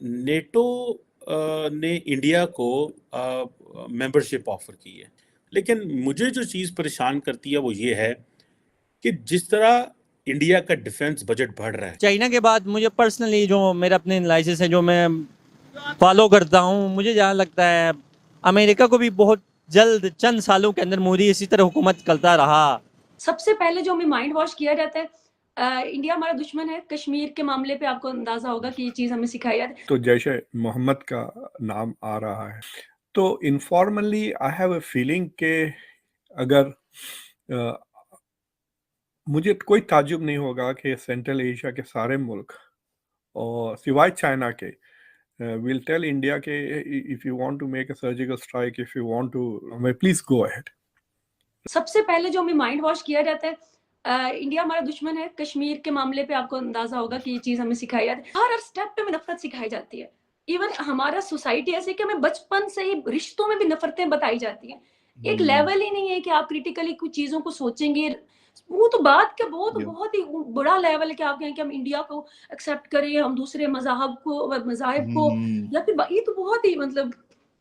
NATO ने India को membership offer की है, लेकिन मुझे जो चीज़ परेशान करती है वो ये है कि जिस तरह इंडिया का डिफेंस बजट बढ़ रहा है। चाइना के बाद मुझे पर्सनली जो मेरा अपने एनालिसिस है जो मैं फॉलो करता हूँ, मुझे जहाँ लगता है अमेरिका को भी बहुत जल्द चंद सालों के अंदर मोदी इसी तरह हुकूमत करता रहा। सबसे पहले जो हमें माइंड वॉश किया जाता है, इंडिया हमारा दुश्मन है। कश्मीर के मामले पे आपको अंदाजा होगा कि ये चीज हमें सिखाई जाती है। तो जैसे मोहम्मद का नाम आ रहा है, तो informally I have a feeling के अगर मुझे कोई ताज्जुब नहीं होगा कि सेंट्रल एशिया के सारे मुल्क और सिवाय चाइना के विल टेल इंडिया के if you want to make a surgical strike, if you want to please go ahead. सबसे पहले जो हमें माइंड वॉश किया जाता है, इंडिया हमारा दुश्मन है। कश्मीर के मामले पे आपको अंदाजा होगा कि ये चीज हमें सिखाई जाती है। हर स्टेप पे हमें नफरत सिखाई जाती है। इवन हमारा सोसाइटी ऐसे कि हमें बचपन से ही रिश्तों में भी नफरतें बताई जाती हैं। एक लेवल ही नहीं है कि आप क्रिटिकली कुछ चीजों को सोचेंगे। वो तो बात का बहुत ही बड़ा लेवल है कि आप कहें कि हम इंडिया को एक्सेप्ट करें, हम दूसरे मजाहब को या फिर ये तो बहुत ही मतलब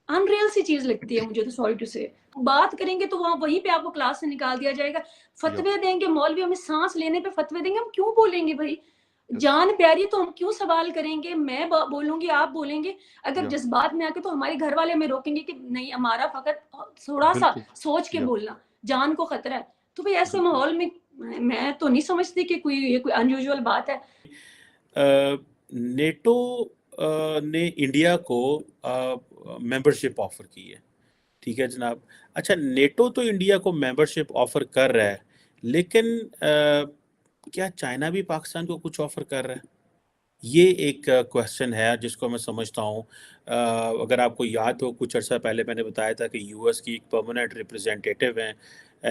अनरियल सी चीज लगती है मुझे तो। सॉरी टू से बात करेंगे तो वहां वहीं पे आपको क्लास से निकाल दिया जाएगा। फतवे देंगे मौलवी, हमें सांस लेने पे फतवे देंगे। हम क्यों बोलेंगे भाई? जान प्यारी तो हम क्यों सवाल करेंगे? मैं बोलूंगी, आप बोलेंगे। अगर जज्बात में आके तो हमारे घर वाले हमें रोकेंगे कि नहीं, हमारा फकत थोड़ा सा सोच के बोलना, जान को खतरा है। तो भाई ऐसे माहौल में मैं तो नहीं समझती कि ये कोई अनयूजुअल बात है। नेटो ने इंडिया को मेंबरशिप ऑफर की है, ठीक है जनाब। अच्छा, नेटो तो इंडिया को मेंबरशिप ऑफर कर रहा है, लेकिन क्या चाइना भी पाकिस्तान को कुछ ऑफर कर रहा है? ये एक क्वेश्चन है जिसको मैं समझता हूँ। अगर आपको याद हो, कुछ अर्सा पहले मैंने बताया था कि यूएस की एक परमानेंट रिप्रेजेंटेटिव हैं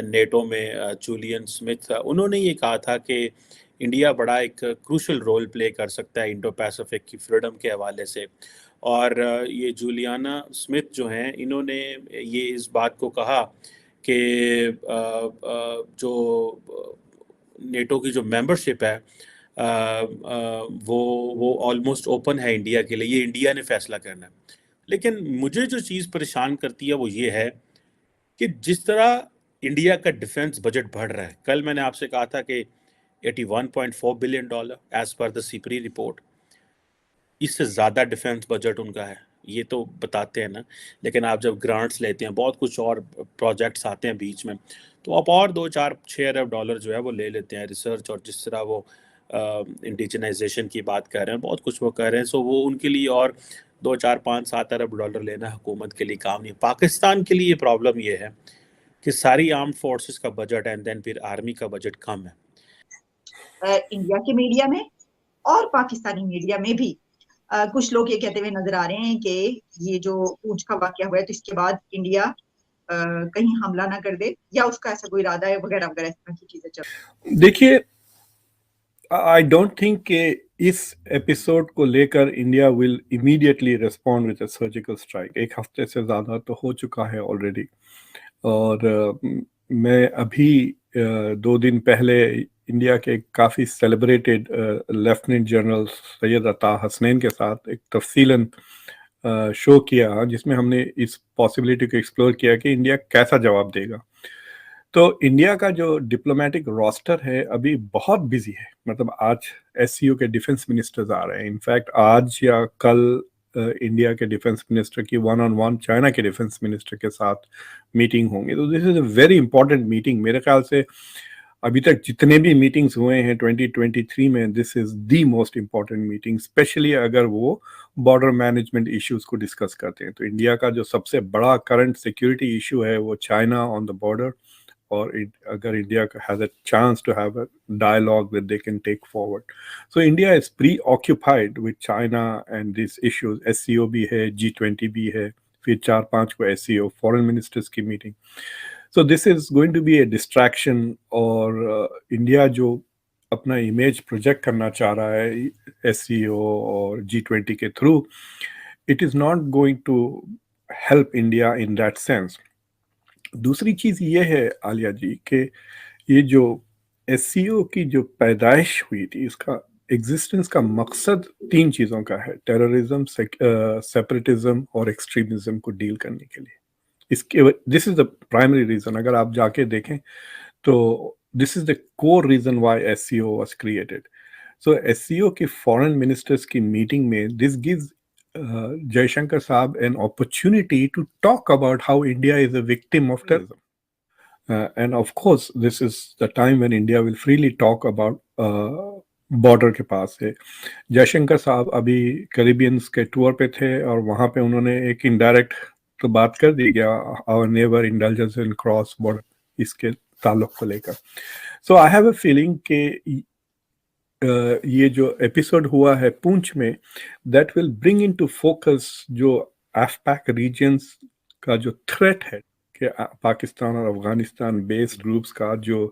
नेटो में, जूलियन स्मिथ। उन्होंने ये कहा था कि इंडिया बड़ा एक क्रूशल रोल प्ले कर सकता है इंडो पैसिफिक की फ्रीडम के हवाले से। और ये जूलियाना स्मिथ जो हैं, इन्होंने ये इस बात को कहा कि जो नेटो की जो मेंबरशिप है वो ऑलमोस्ट ओपन है इंडिया के लिए, ये इंडिया ने फैसला करना है। लेकिन मुझे जो चीज़ परेशान करती है वो ये है कि जिस तरह इंडिया का डिफेंस बजट बढ़ रहा है, कल मैंने आपसे कहा था कि $81.4 billion as per the SIPRI report, इससे ज़्यादा डिफेंस बजट उनका है, ये तो बताते हैं ना। लेकिन आप जब ग्रांट्स लेते हैं, बहुत कुछ और प्रोजेक्ट्स आते हैं बीच में, तो आप और 2-4-6 अरब डॉलर जो है वो ले लेते हैं रिसर्च। और जिस तरह वो इंडिजनाइजेशन की बात कर रहे हैं, बहुत कुछ वो कर रहे हैं, सो वो उनके लिए और 2-4-5-7 अरब डॉलर लेना हुकूमत के लिए काम नहीं। पाकिस्तान के लिए प्रॉब्लम ये है कि सारी आर्म्ड फोर्सेस का बजट एंड देन फिर आर्मी का बजट कम है। इंडिया के मीडिया में और पाकिस्तानी मीडिया में भी कुछ लोग ये कहते हुए नजर आ रहे हैं कि ये जो पूंछ का वाकया हुआ है तो इसके बाद इंडिया कहीं हमला ना कर दे, या उसका ऐसा कोई इरादा है वगैरह वगैरह, इस तरह की चीजें चल। देखिए, आई डोंट थिंक कि इस एपिसोड को लेकर India will immediately respond with a surgical strike. एक हफ्ते से ज़्यादा तो हो चुका है ऑलरेडी। और मैं अभी 2 दिन पहले इंडिया के काफ़ी सेलिब्रेटेड लेफ्टिनेंट जनरल सैयद अता हसनैन के साथ एक तफसीलन शो किया, जिसमें हमने इस पॉसिबिलिटी को एक्सप्लोर किया कि इंडिया कैसा जवाब देगा। तो इंडिया का जो डिप्लोमेटिक रोस्टर है अभी बहुत बिजी है। मतलब आज एससीओ के डिफेंस मिनिस्टर्स आ रहे हैं। इनफैक्ट आज या कल इंडिया के डिफेंस मिनिस्टर की 1-on-1 चाइना के डिफेंस मिनिस्टर के साथ मीटिंग होंगी। तो this is a very important meeting. मेरे ख्याल से अभी तक जितने भी मीटिंग्स हुए हैं 2023 में, this is the most important meeting, specially अगर वो बॉर्डर मैनेजमेंट इश्यूज को डिस्कस करते हैं। तो इंडिया का जो सबसे बड़ा करंट सिक्योरिटी इशू है वो China on the border, or agar India has a chance to have a dialogue that they can take forward. So India is preoccupied with China and these issues. SCO भी है, G20 भी है, फिर 4-5 को SCO foreign ministers की meeting. So this is going to be a distraction. और India जो अपना इमेज प्रोजेक्ट करना चाह रहा है SCO और G20 के through, it is not going to help India in that sense. दूसरी चीज ये है आलिया जी कि ये जो एससीओ की जो पैदाइश हुई थी, इसका एग्जिस्टेंस का मकसद तीन चीज़ों का है, टेररिज्म, सेपरेटिज्म और एक्सट्रीमिज्म को डील करने के लिए। इसके this is the primary reason. अगर आप जाके देखें तो this is the core reason why SCO was created. So SCO की फॉरेन मिनिस्टर्स की मीटिंग में दिस गिव्स जयशंकर साहब an opportunity to talk about how India is a victim of terrorism. And of course, this is the time when India will freely talk about border के पास है. जयशंकर साहब अभी कैरिबियंस के tour पे थे और वहाँ पे उन्होंने एक इनडायरेक्ट तो बात कर दी गया, our neighbour indulgence in cross border, इसके ताल्लुक को लेकर. सो आई हैव अ फीलिंग कि ये जो एपिसोड हुआ है पूंछ में, that will bring into focus जो एफपैक रीजन्स का जो थ्रेट है कि पाकिस्तान और अफगानिस्तान बेस्ड ग्रुप्स का जो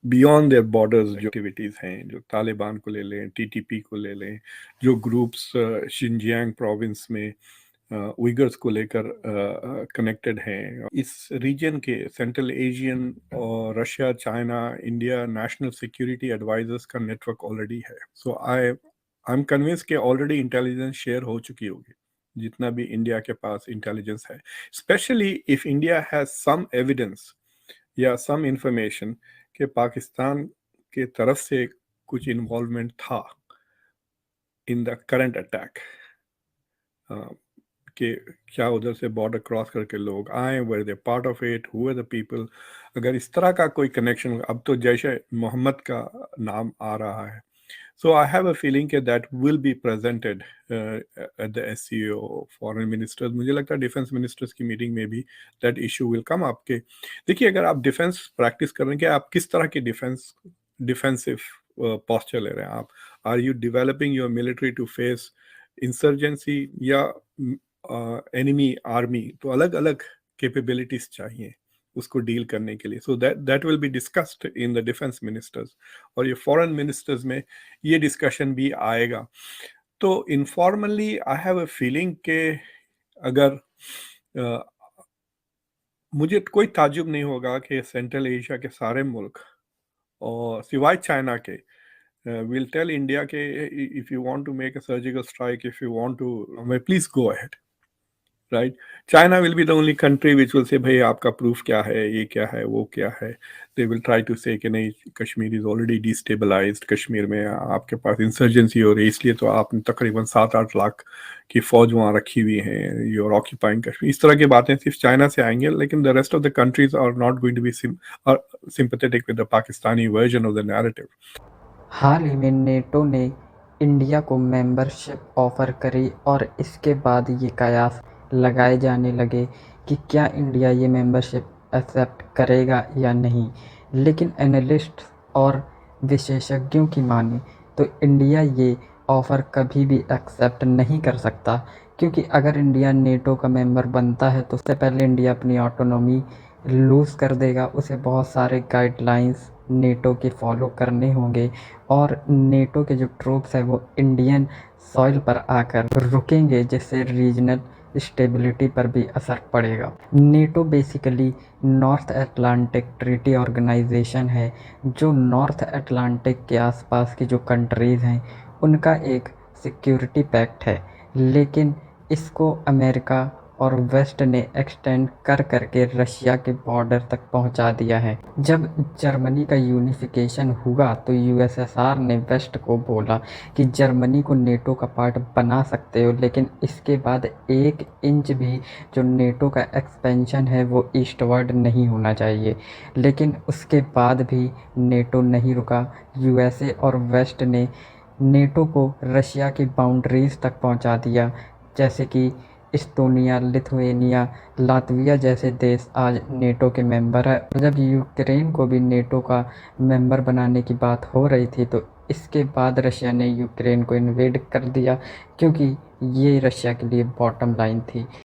बियॉन्ड देयर बॉर्डर्स जो एक्टिविटीज़ हैं, जो तालिबान को ले लें, टीटीपी को ले लें, जो ग्रुप्स शिनजियांग प्रोविंस में उइगर्स को लेकर कनेक्टेड हैं, इस रीजन के सेंट्रल एशियन और Russia, China, India national security advisers का नेटवर्क ऑलरेडी है. सो आई एम कन्विंस कि ऑलरेडी इंटेलिजेंस शेयर हो चुकी होगी जितना भी इंडिया के पास इंटेलिजेंस है, specially if India has some evidence या सम इंफॉर्मेशन कि पाकिस्तान के तरफ से कुछ इन्वॉल्वमेंट था इन द करंट अटैक, कि क्या उधर से बॉर्डर क्रॉस करके लोग आए, were they part of it, who are the people. अगर इस तरह का कोई कनेक्शन, अब तो जैश मोहम्मद का नाम आ रहा है. So I have a feeling that will be presented at the SCO foreign ministers. मुझे लगता है डिफेंस मिनिस्टर्स की मीटिंग में भी that issue will come up. के देखिए, अगर आप डिफेंस प्रैक्टिस कर रहे हैं कि आप किस तरह की डिफेंसिव posture ले रहे हैं, आप are you developing your military to face insurgency या एनिमी आर्मी, तो अलग अलग कैपेबिलिटीज चाहिए उसको डील करने के लिए. So that will be discussed in the defence ministers, और ये फॉरेन मिनिस्टर्स में ये डिस्कशन भी आएगा. तो informally I have a feeling के अगर मुझे कोई ताजुब नहीं होगा कि सेंट्रल एशिया के सारे मुल्क और सिवाय चाइना के विल टेल इंडिया के if you want to make a surgical strike, if you want to, please go ahead. Right, China will be the only country which will say भाई आपका proof क्या है, ये क्या है, वो क्या है. दे विल ट्राई टू से कि नहीं, कश्मीर इज ऑलरेडी डिस्टेबलाइज्ड, कश्मीर में आपके पास इंसर्जेंसी हो रही है, इसलिए तो आपने तकरीबन 7-8 लाख की फौज वहाँ रखी हुई है, यू आर ऑक्यूपाइंग कश्मीर. इस तरह की बातें सिर्फ चाइना से आएंगे, लेकिन the rest of the countries are not going to be sympathetic with the Pakistani version of the narrative. हाल ही में नेटो ने इंडिया को मेंबरशिप ऑफर करी और इसके बाद ये कयास लगाए जाने लगे कि क्या इंडिया ये मेंबरशिप एक्सेप्ट करेगा या नहीं. लेकिन एनालिस्ट और विशेषज्ञों की माने तो इंडिया ये ऑफ़र कभी भी एक्सेप्ट नहीं कर सकता, क्योंकि अगर इंडिया नेटो का मेंबर बनता है तो उससे पहले इंडिया अपनी ऑटोनॉमी लूज़ कर देगा. उसे बहुत सारे गाइडलाइंस नेटो के फॉलो करने होंगे और नेटो के जो ट्रूप्स हैं वो इंडियन सॉइल पर आकर रुकेंगे, जिससे रीजनल स्टेबिलिटी पर भी असर पड़ेगा. NATO basically North Atlantic Treaty Organization है, जो नॉर्थ अटलांटिक के आसपास की जो कंट्रीज़ हैं उनका एक सिक्योरिटी पैक्ट है. लेकिन इसको अमेरिका और वेस्ट ने एक्सटेंड कर करके रशिया के बॉर्डर तक पहुंचा दिया है. जब जर्मनी का यूनिफिकेशन हुआ तो यूएसएसआर ने वेस्ट को बोला कि जर्मनी को नेटो का पार्ट बना सकते हो, लेकिन इसके बाद 1 इंच भी जो नेटो का एक्सपेंशन है वो ईस्टवर्ड नहीं होना चाहिए. लेकिन उसके बाद भी नेटो नहीं रुका. यूएसए और वेस्ट ने नेटो को रशिया की बाउंड्रीज़ तक पहुंचा दिया, जैसे कि इस्टोनिया, लिथुएनिया, लातविया जैसे देश आज नेटो के मेंबर है. जब यूक्रेन को भी नेटो का मेंबर बनाने की बात हो रही थी तो इसके बाद रशिया ने यूक्रेन को इन्वेड कर दिया, क्योंकि ये रशिया के लिए बॉटम लाइन थी.